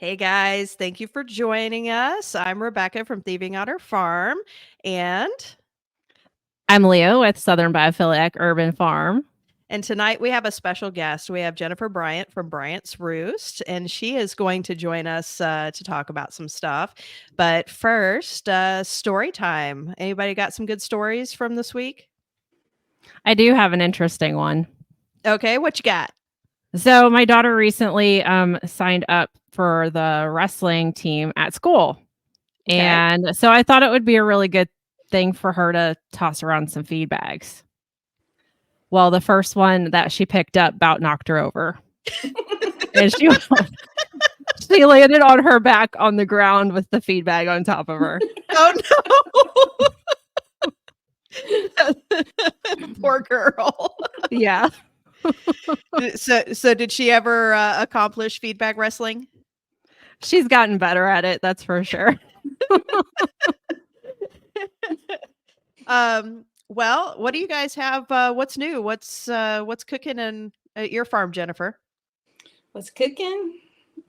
Hey guys, thank you for joining us. I'm Rebecca from Thieving Otter Farm, and I'm Leo with Southern Biophilic Urban Farm. tonight we have a special guest. We have Jennifer Bryant from Bryant's Roost, and she is going to join us to talk about some stuff. But first, story time. Anybody got some good stories from this week? I do have an interesting one. Okay, what you got? So, my daughter recently signed up for the wrestling team at school. Okay. And so I thought it would be a really good thing for her to toss around some feed bags. Well, the first one that she picked up about knocked her over. And she landed on her back on the ground with the feed bag on top of her. Oh no. Poor girl. Yeah. So did she ever accomplish feedback wrestling? She's gotten better at it, that's for sure. Well, what do you guys have? What's new? What's cooking at your farm, Jennifer? What's cooking?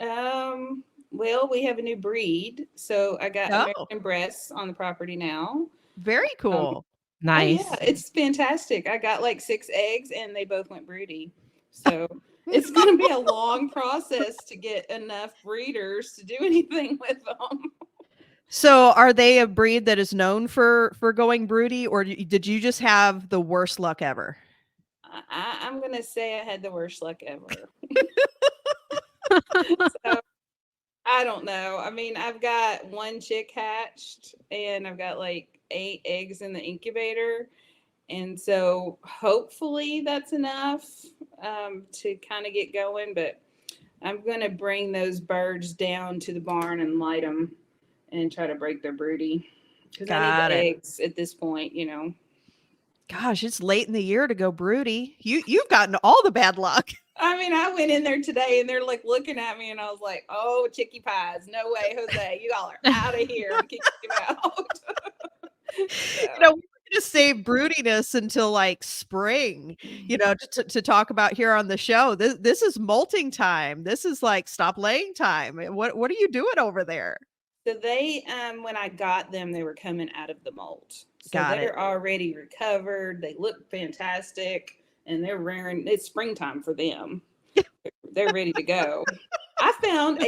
Well, we have a new breed, so I got Oh, American breasts on the property now. very Um, cool. oh Nice. yeah, it's fantastic. I got like 6 eggs, and they both went broody. So it's going to be a long process to get enough breeders to do anything with them. So, are they a breed that is known for going broody, or did you just have the worst luck ever? I'm going to say I had the worst luck ever. So I don't know. I mean, I've got one chick hatched, and I've got like 8 eggs in the incubator. And so hopefully that's enough to kind of get going. But I'm going to bring those birds down to the barn and light them and try to break their broody because I need Got the it. eggs at this point. Gosh, it's late in the year to go broody. You've gotten all the bad luck. I mean, I went in there today and they're like looking at me and I was like, oh, chicky pies. No way, Jose. You all are out of here. I'm kicking you out. We were going to save broodiness until like spring, to talk about here on the show. This is molting time. This is like stop laying time. What are you doing over there? So they, when I got them, they were coming out of the molt. So Got it. they're already recovered. They look fantastic, and they're raring. It's springtime for them. They're ready to go. I found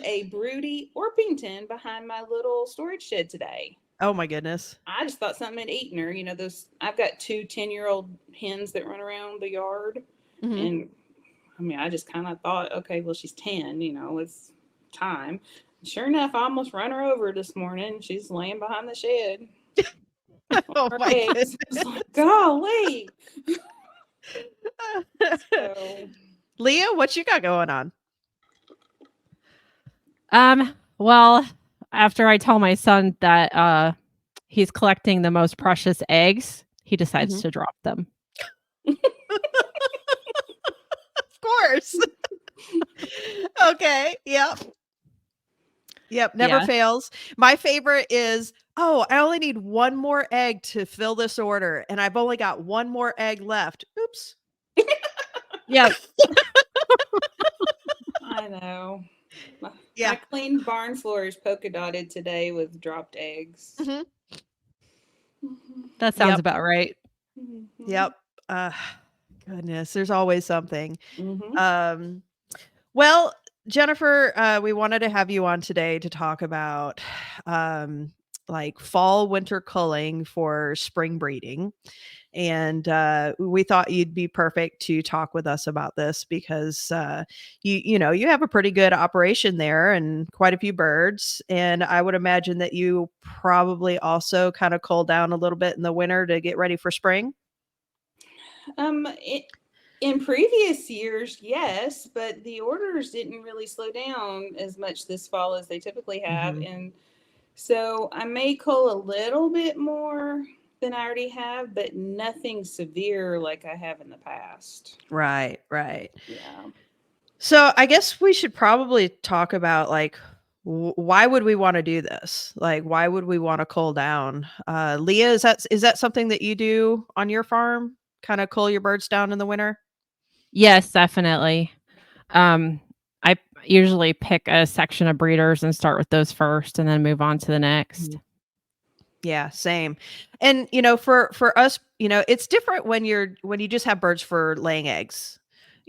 a broody Orpington behind my little storage shed today. Oh my goodness. I just thought something had eaten her. Those I've got 2 10-year-old hens that run around the yard, Mhm. and I mean, I just kind of thought, okay, well, she's 10. It's time. Sure enough, I almost run her over this morning. She's laying behind the shed. Oh my goodness. Like, golly. So, Leah, what you got going on? Well, after I tell my son that he's collecting the most precious eggs, he decides to drop them. Of course. Okay. Yep. Never fails. My favorite is, oh, I only need one more egg to fill this order, and I've only got one more egg left. Oops. Yep. I know. Yeah. My clean barn floor is polka dotted today with dropped eggs. Mhm. That sounds Yep. about right. Yep. Goodness, there's always something. Mhm. Well, Jennifer, we wanted to have you on today to talk about like fall winter culling for spring breeding. And we thought you'd be perfect to talk with us about this because you have a pretty good operation there and quite a few birds. And I would imagine that you probably also kind of cull down a little bit in the winter to get ready for spring. In previous years, yes, but the orders didn't really slow down as much this fall as they typically have. Mhm. And so I may cull a little bit more than I already have, but nothing severe like I have in the past. Right. Yeah. So I guess we should probably talk about like why would we want to do this? Like why would we want to cull down? Leah, is that something that you do on your farm? Kind of cull your birds down in the winter? Yes, definitely. I usually pick a section of breeders and start with those first and then move on to the next. Yeah, same. And for us, it's different when you just have birds for laying eggs,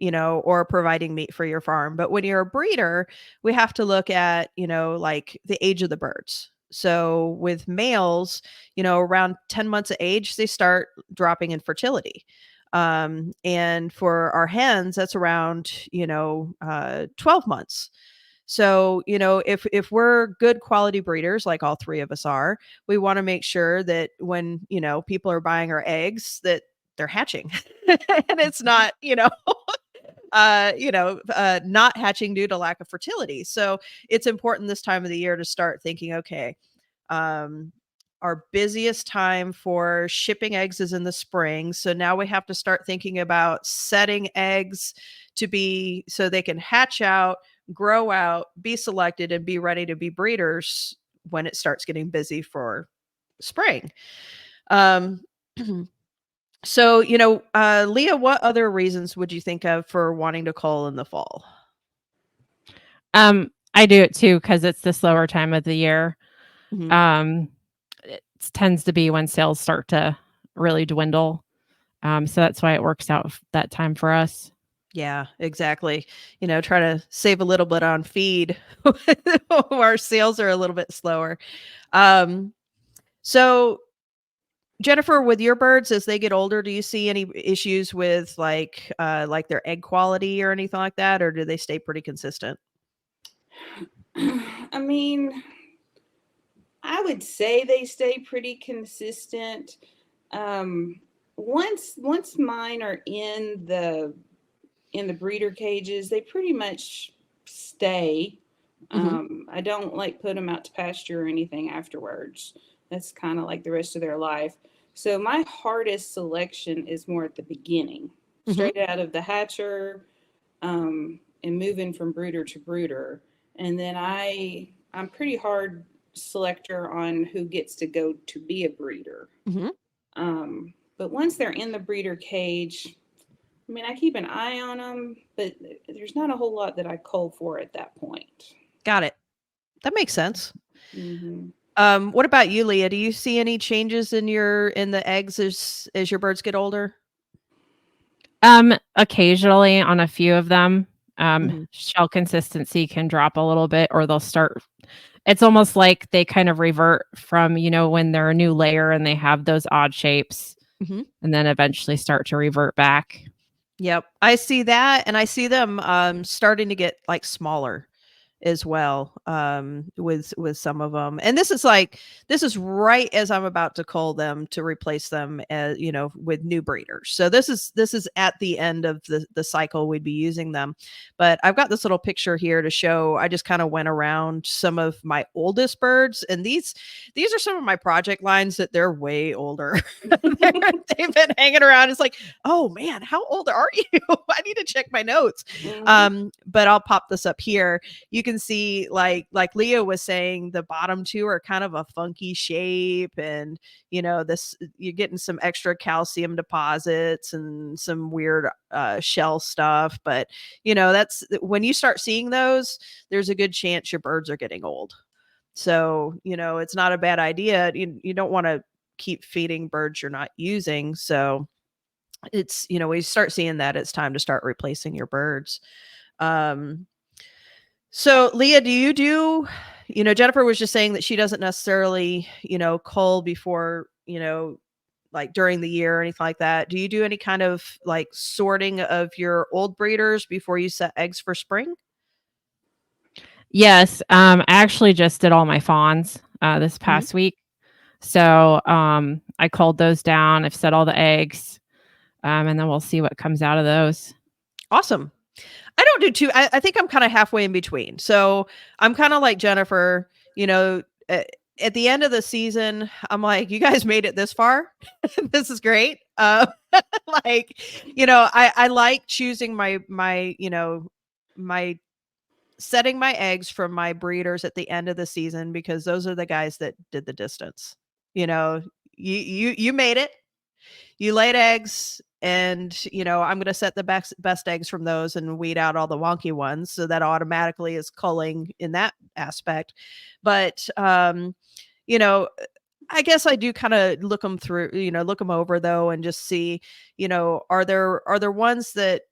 or providing meat for your farm. But when you're a breeder, we have to look at, like the age of the birds. So with males, around 10 months of age, they start dropping in fertility. And for our hens, that's around, 12 months. So, if we're good quality breeders, like all three of us are, we want to make sure that when, people are buying our eggs, that they're hatching and it's not, not hatching due to lack of fertility. So it's important this time of the year to start thinking, okay, um, our busiest time for shipping eggs is in the spring. So now we have to start thinking about setting eggs to be so they can hatch out, grow out, be selected, and be ready to be breeders when it starts getting busy for spring. Um, so, Leah, what other reasons would you think of for wanting to cull in the fall? I do it too because it's the slower time of the year. Mhm. It tends to be when sales start to really dwindle. So that's why it works out that time for us. Yeah, exactly. Try to save a little bit on feed. Our sales are a little bit slower. Um, so Jennifer, with your birds as they get older, do you see any issues with like their egg quality or anything like that, or do they stay pretty consistent? I mean, I would say they stay pretty consistent. Um, once mine are in the breeder cages, they pretty much stay. Mhm. I don't like put them out to pasture or anything afterwards. That's kind of like the rest of their life. So my hardest selection is more at the beginning, Mhm. straight out of the hatcher, and moving from brooder to brooder. And then I'm pretty hard selector on who gets to go to be a breeder. Mhm. But once they're in the breeder cage, I mean, I keep an eye on them, but there's not a whole lot that I cull for at that point. Got it. That makes sense. Hmm. What about you, Leah? Do you see any changes in the eggs as your birds get older? Occasionally on a few of them, Mhm. shell consistency can drop a little bit, or they'll start. It's almost like they kind of revert from, when they're a new layer and they have those odd shapes, Mhm. and then eventually start to revert back. Yep. I see that, and I see them starting to get like smaller as well, with some of them. And this is right as I'm about to cull them to replace them as, with new breeders. So this is at the end of the cycle we'd be using them. But I've got this little picture here to show. I just kind of went around some of my oldest birds, and these are some of my project lines that they're way older. They've been hanging around. It's like, oh man, how old are you? I need to check my notes. Hmm. But I'll pop this up here. You can see like Leah was saying, the bottom two are kind of a funky shape, and this you're getting some extra calcium deposits and some weird shell stuff. But that's when you start seeing those, there's a good chance your birds are getting old. So it's not a bad idea. You don't want to keep feeding birds you're not using. So it's when you start seeing that, it's time to start replacing your birds. um so, Leah, Jennifer was just saying that she doesn't necessarily, cull before, like during the year or anything like that. Do you do any kind of like sorting of your old breeders before you set eggs for spring? Yes, I actually just did all my fawns this Mhm. past week. So I culled those down. I've set all the eggs, and then we'll see what comes out of those. Awesome. I don't do two. I think I'm kind of halfway in between. So I'm kind of like Jennifer, at the end of the season, I'm like, you guys made it this far. This is great. Like, I like choosing my setting my eggs from my breeders at the end of the season, because those are the guys that did the distance. You know, you made it. You laid eggs, and I'm going to set the best eggs from those and weed out all the wonky ones, so that automatically is culling in that aspect. But you know I guess I do kind of look them through, look them over though, and just see, are there ones that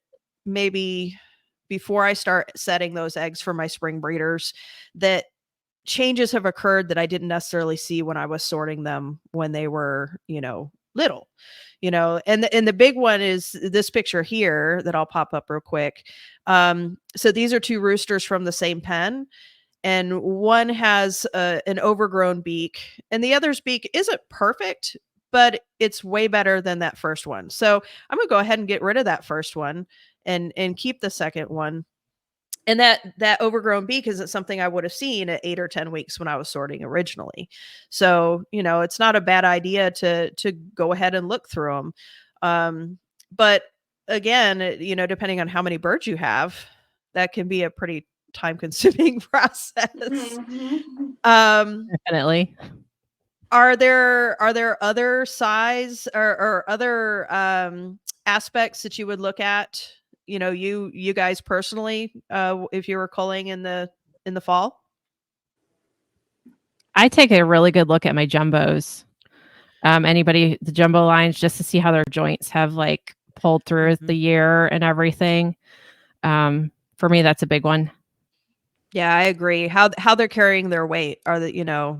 maybe before I start setting those eggs for my spring breeders, that changes have occurred that I didn't necessarily see when I was sorting them when they were, little. And the big one is this picture here that I'll pop up real quick. So these are two roosters from the same pen, and one has an overgrown beak, and the other's beak isn't perfect, but it's way better than that first one. So I'm gonna go ahead and get rid of that first one and keep the second one. And that overgrown beak isn't something I would have seen at 8 or 10 weeks when I was sorting originally. So it's not a bad idea to go ahead and look through them. But again, depending on how many birds you have, that can be a pretty time consuming process. Mhm. Definitely. Are there other size or other aspects that you would look at, you guys personally, if you were culling in the fall? I take a really good look at my jumbos. The jumbo lines, just to see how their joints have like pulled through the year and everything. For me, that's a big one. Yeah, I agree. How they're carrying their weight. Are they,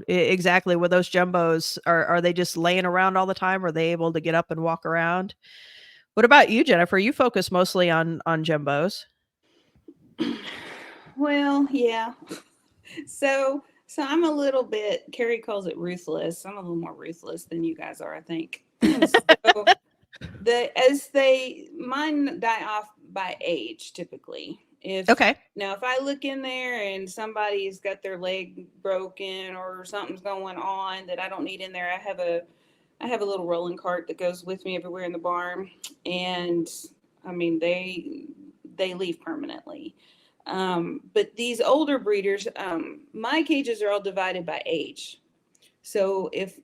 exactly with those jumbos, are they just laying around all the time? Are they able to get up and walk around? What about you, Jennifer? You focus mostly on jumbos. Well, yeah. So I'm a little bit, Carrie calls it ruthless. I'm a little more ruthless than you guys are, I think. So mine die off by age typically. Okay. If I look in there and somebody's got their leg broken or something's going on that I don't need in there, I have a little rolling cart that goes with me everywhere in the barn, and I mean they leave permanently. But these older breeders, my cages are all divided by age. So if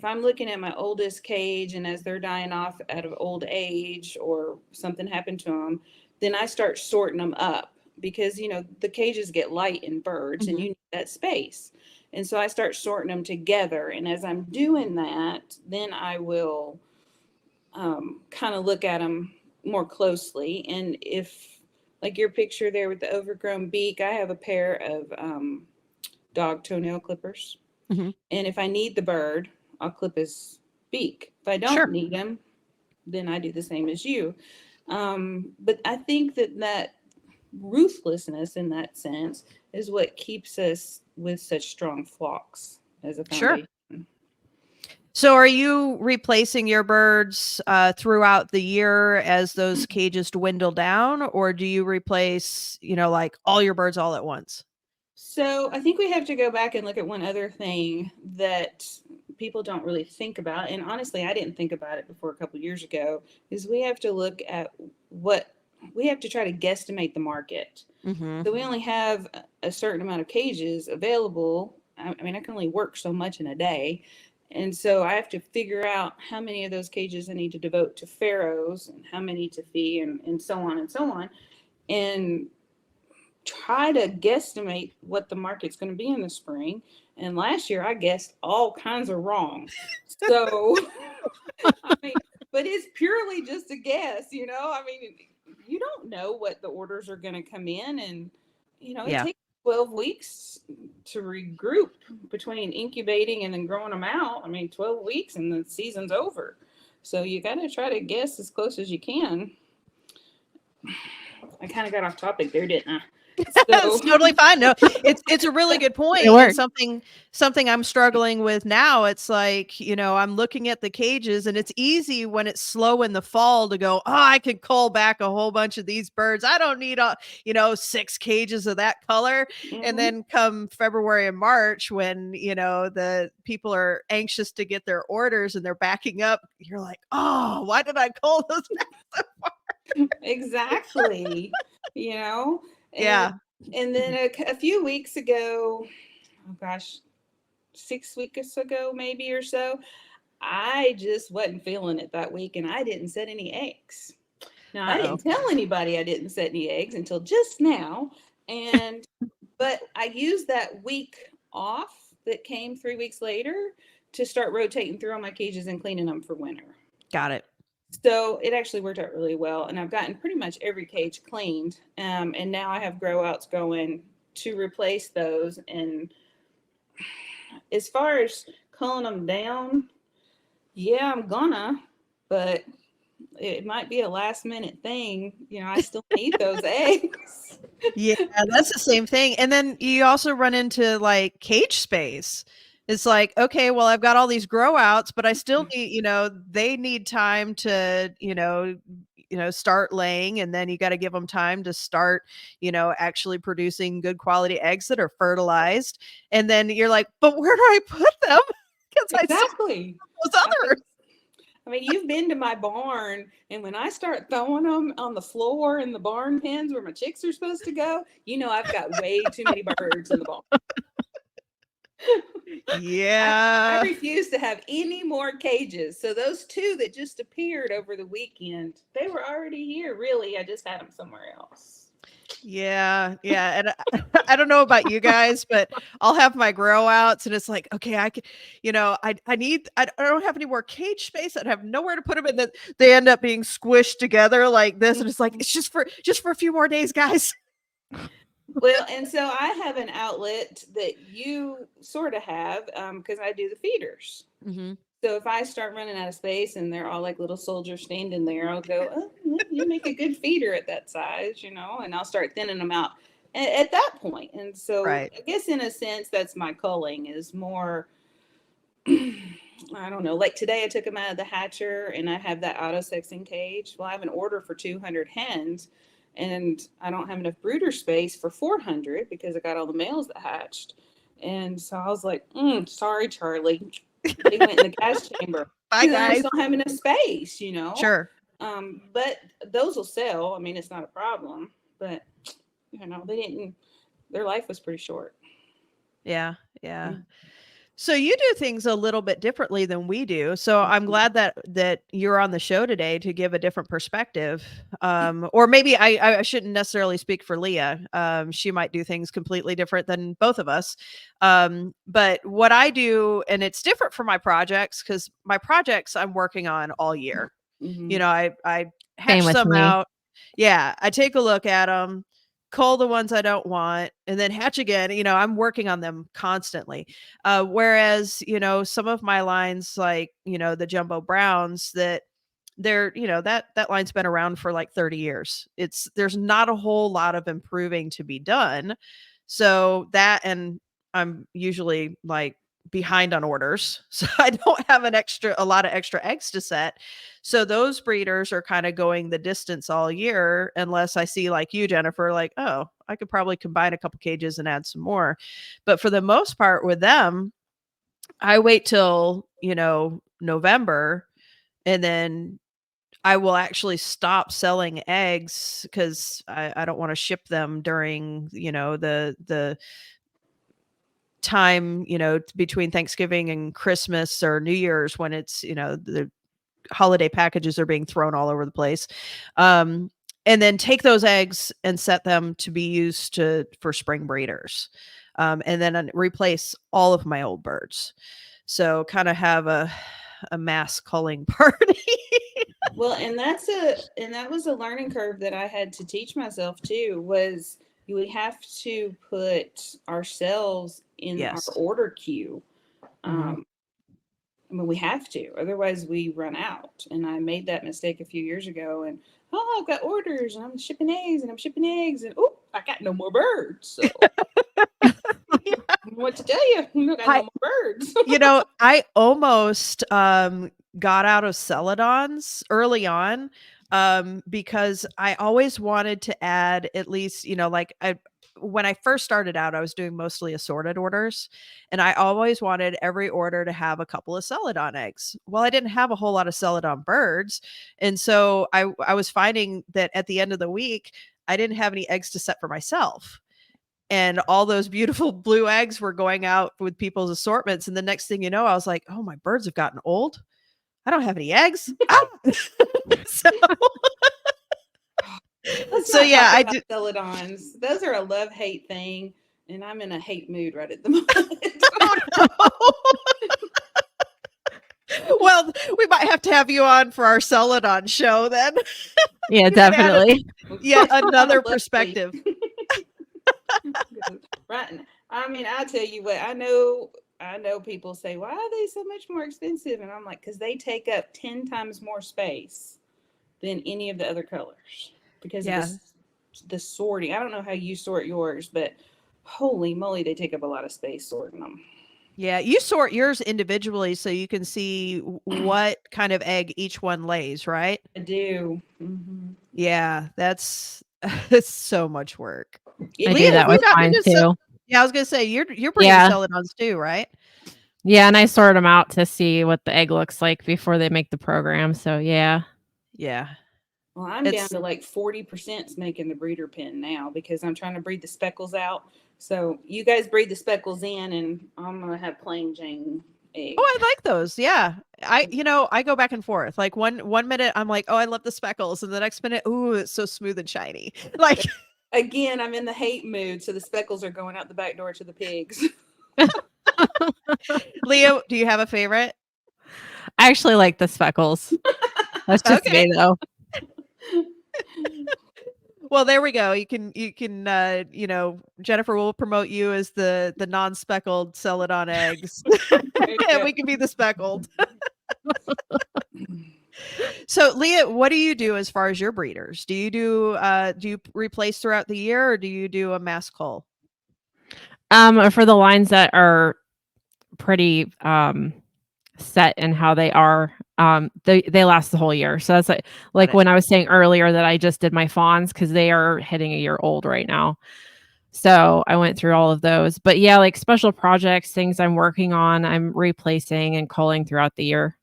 I'm looking at my oldest cage and as they're dying off out of old age or something happened to them, then I start sorting them up because the cages get light in birds and you need that space. And so I start sorting them together. And as I'm doing that, then I will kind of look at them more closely. And if, like your picture there with the overgrown beak, I have a pair of dog toenail clippers. Mm-hmm. And if I need the bird, I'll clip his beak. If I don't need him, then I do the same as you. But I think that ruthlessness in that sense is what keeps us with such strong flocks as a foundation. So are you replacing your birds throughout the year as those cages dwindle down, or do you replace, like all your birds all at once? So I think we have to go back and look at one other thing that people don't really think about. And honestly, I didn't think about it before a couple of years ago, is we have to look at we have to try to guesstimate the market. Mm-hmm. So we only have a certain amount of cages available. I mean, I can only work so much in a day. And so I have to figure out how many of those cages I need to devote to farrows and how many to fee and so on and so on. And try to guesstimate what the market's going to be in the spring. And last year I guessed all kinds of wrong. So, I mean, but it's purely just a guess, I mean, you don't know what the orders are going to come in. And, it takes 12 weeks to regroup between incubating and then growing them out. I mean, 12 weeks and the season's over. So you got to try to guess as close as you can. I kind of got off topic there, didn't I? It's totally fine. No, it's a really good point. And something I'm struggling with now. It's like, I'm looking at the cages, and it's easy when it's slow in the fall to go, oh, I could cull back a whole bunch of these birds. I don't need 6 cages of that color. Mm-hmm. And then come February and March, when the people are anxious to get their orders and they're backing up, you're like, oh, why did I cull those back so far? Exactly. Yeah. And then a few weeks ago, oh gosh, 6 weeks ago maybe or so, I just wasn't feeling it that week, and I didn't set any eggs. Now, I Uh-oh. didn't tell anybody I didn't set any eggs until just now. And, but I used that week off that came 3 weeks later to start rotating through all my cages and cleaning them for winter. Got it. So it actually worked out really well. And I've gotten pretty much every cage cleaned. And now I have grow outs going to replace those. And as far as culling them down, yeah, I'm gonna, but it might be a last minute thing. I still need those eggs. Yeah, that's the same thing. And then you also run into like cage space. It's like, okay, well, I've got all these grow outs, but I still need, they need time to, start laying, and then you got to give them time to start, actually producing good quality eggs that are fertilized. And then you're like, but where do I put them? Because I still Exactly. those others. I mean, you've been to my barn, and when I start throwing them on the floor in the barn pens where my chicks are supposed to go, I've got way too many birds in the barn. Yeah. I refuse to have any more cages. So those two that just appeared over the weekend, they were already here. Really, I just had them somewhere else. Yeah, and I don't know about you guys, but I'll have my grow outs, and it's like, okay, I can, I don't have any more cage space. I have nowhere to put them, and then they end up being squished together like this, and it's like it's just for a few more days, guys. Well, and so I have an outlet that you sort of have because I do the feeders. Mm-hmm. So if I start running out of space and they're all like little soldiers standing there, I'll go, oh, you make a good feeder at that size, and I'll start thinning them out at that point. And so Right. I guess in a sense, that's my culling is more, I don't know, like today I took them out of the hatcher and I have that auto sexing cage. Well, I have an order for 200 hens and I don't have enough brooder space for 400 because I got all the males that hatched. And so I was like, sorry, Charlie. They went in the gas chamber. Bye, guys. I just don't have enough space, Sure. But those will sell. I mean, it's not a problem. But they didn't. Their life was pretty short. Yeah. So you do things a little bit differently than we do. So I'm glad that you're on the show today to give a different perspective. Or maybe I shouldn't necessarily speak for Leah. She might do things completely different than both of us. But what I do, and it's different for my projects, because my projects I'm working on all year. Mm-hmm. I hatch some out. Yeah, I take a look at them, cull the ones I don't want, and then hatch again. I'm working on them constantly. Whereas, some of my lines, like, the jumbo browns, that they're, that line's been around for like 30 years. There's not a whole lot of improving to be done. So that, and I'm usually like behind on orders. So I don't have a lot of extra eggs to set. So those breeders are kind of going the distance all year, unless I see, like you, Jennifer, like, oh, I could probably combine a couple cages and add some more. But for the most part with them, I wait till, November, and then I will actually stop selling eggs because I don't want to ship them during, the time, between Thanksgiving and Christmas or New Year's, when it's, the holiday packages are being thrown all over the place. And then take those eggs and set them to be used for spring breeders. And then replace all of my old birds. So kind of have a mass culling party. Well, and that was a learning curve that I had to teach myself too, was we have to put ourselves in Yes. our order queue. I mean, we have to, otherwise we run out. And I made that mistake a few years ago. And I've got orders, and I'm shipping eggs, and oh, I got no more birds. So what to tell you? I got no more birds. I almost got out of celadons early on, because I always wanted to add at least, when I first started out, I was doing mostly assorted orders, and I always wanted every order to have a couple of celadon eggs. Well, I didn't have a whole lot of celadon birds. And so I was finding that at the end of the week, I didn't have any eggs to set for myself. And all those beautiful blue eggs were going out with people's assortments. And the next thing you know, I was like, oh, my birds have gotten old. I don't have any eggs. Ah! so, Let's so not yeah, talk I about do. celadons. Those are a love-hate thing, and I'm in a hate mood right at the moment. Oh no. Well, we might have to have you on for our Celadon show then. Yeah, You can add definitely. yet Especially on a another love perspective. week. Right. I mean, I tell you what, I know people say, why are they so much more expensive? And I'm like, because they take up 10 times more space than any of the other colors because of Yeah. the sorting. I don't know how you sort yours, but holy moly, they take up a lot of space sorting them. Yeah, you sort yours individually so you can see what kind of egg each one lays, right? I do. Hmm. Yeah, that's it's so much work. I It do Leah, that have you with is. gotten mine into too. yeah, I was gonna say you're breeding Yeah. celadons too, right? Yeah, and I sort them out to see what the egg looks like before they make the program. So yeah. Yeah. Well, I'm down It's to like 40% making the breeder pen now because I'm trying to breed the speckles out. So you guys breed the speckles in, and I'm gonna have plain Jane oh, egg. I like those. Yeah. I go back and forth. Like one minute I'm like, "Oh, I love the speckles." And the next minute, "Ooh, it's so smooth and shiny." Like Again, I'm in the hate mood, so the speckles are going out the back door to the pigs. Leo, do you have a favorite? I actually like the speckles. That's just Okay. me though. Well, there we go. Jennifer will promote you as the non-speckled celadon eggs. There you And go. we can be the speckled. So, Leah, what do you do as far as your breeders? Do you replace throughout the year or do you do a mass cull? For the lines that are pretty set in how they are, they last the whole year. So that's Got like it. when I was saying earlier that I just did my fawns because they are hitting a year old right now. So I went through all of those. But yeah, like special projects, things I'm working on, I'm replacing and culling throughout the year.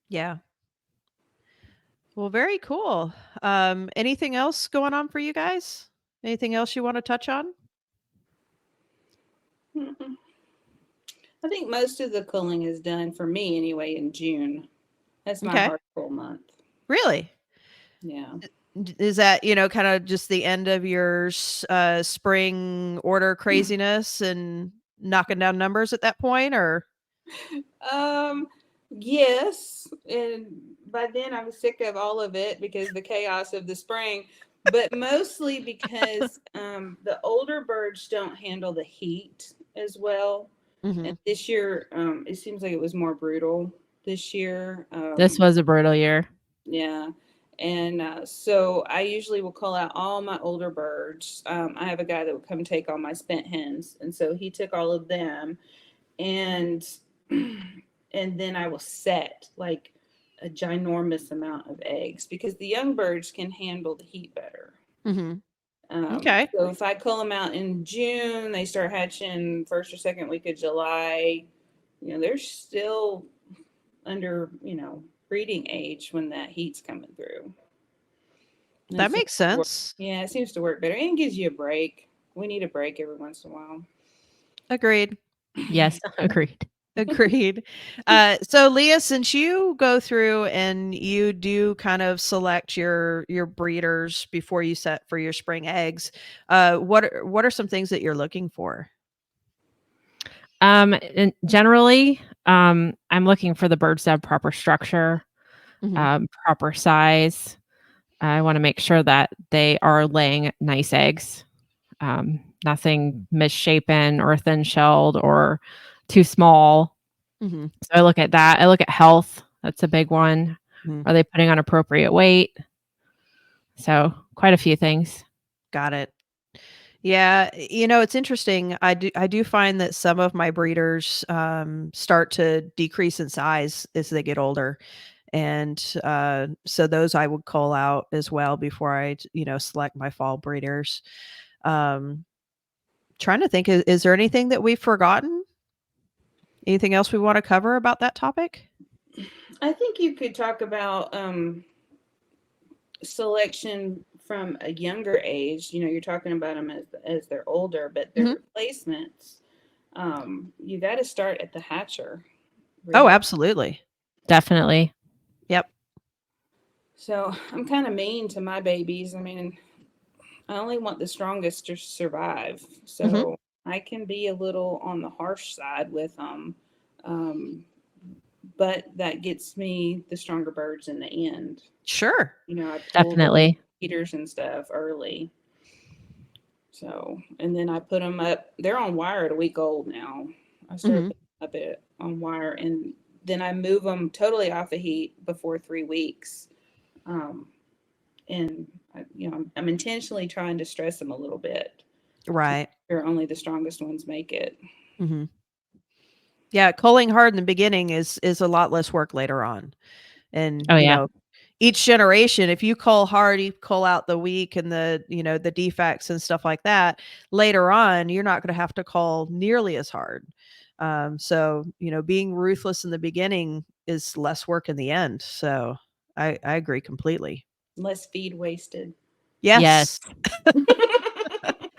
Yeah. Well, very cool. Anything else going on for you guys? Anything else you want to touch on? Mm-mm. I think most of the culling is done for me anyway in June. That's my Okay. hardcore month. Really? Yeah. Is that, kind of just the end of your spring order craziness and knocking down numbers at that point or Um, yes, and by then I was sick of all of it because the chaos of the spring, but mostly because the older birds don't handle the heat as well. And Mhm. this year, it seems like it was more brutal this year. This was a brutal year. Yeah. And so I usually will call out all my older birds. I have a guy that would come take all my spent hens. And so he took all of them and and then I will set like a ginormous amount of eggs because the young birds can handle the heat better. Mhm. Okay. So if I cull them out in June, they start hatching first or second week of July. They're still under breeding age when that heat's coming through. And it That seems makes to work. sense. Yeah, it seems to work better and gives you a break. We need a break every once in a while. Agreed. Yes, agreed. Agreed. So Leah, since you go through and you do kind of select your breeders before you set for your spring eggs, what are some things that you're looking for? And generally, I'm looking for the birds to have proper structure, Mhm. proper size. I want to make sure that they are laying nice eggs, nothing misshapen or thin shelled or too small. Mhm. So I look at that. I look at health. That's a big one. Mhm. Are they putting on appropriate weight? So quite a few things. Got it. Yeah, it's interesting. I do find that some of my breeders start to decrease in size as they get older. And so those I would call out as well before I select my fall breeders. Um, trying to think, is there anything that we've forgotten? Anything else we want to cover about that topic? I think you could talk about selection from a younger age. You're talking about them as they're older, but their Mhm. replacements, you got to start at the hatcher, Oh, really. absolutely. Definitely. So I'm kind of mean to my babies. I mean, I only want the strongest to survive. So I can be a little on the harsh side with them. But that gets me the stronger birds in the end. Sure. You know, I pull the Definitely. heaters and stuff early. So, and then I put them up. They're on wire at a week old now. I started putting them up on wire, and then I move them totally off the heat before 3 weeks. And I'm intentionally trying to stress them a little bit. Right. Sure, only the strongest ones make it. Mm-hmm. Yeah, culling hard in the beginning is a lot less work later on. And Oh, yeah. each generation, if you cull hard, you cull out the weak and the the defects and stuff like that. Later on, you're not going to have to cull nearly as hard. So being ruthless in the beginning is less work in the end. So I agree completely. Less feed wasted. Yes. Yes.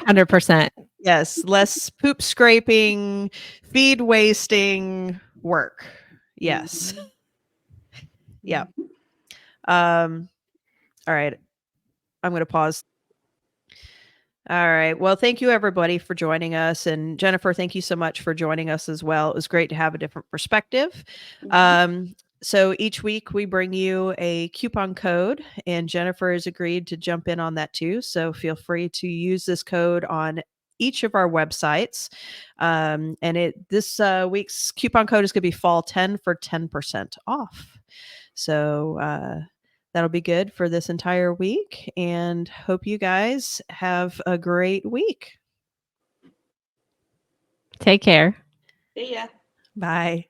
100%. Yes, less poop scraping, feed wasting work. Yes. Mhm. Yeah. Mhm. All right. I'm going to pause. All right. Well, thank you everybody for joining us, and Jennifer, thank you so much for joining us as well. It was great to have a different perspective. Mhm. So each week we bring you a coupon code, and Jennifer has agreed to jump in on that too. So feel free to use this code on each of our websites. And this week's coupon code is going to be fall10 for 10% off. So that'll be good for this entire week, and hope you guys have a great week. Take care. See ya. Bye.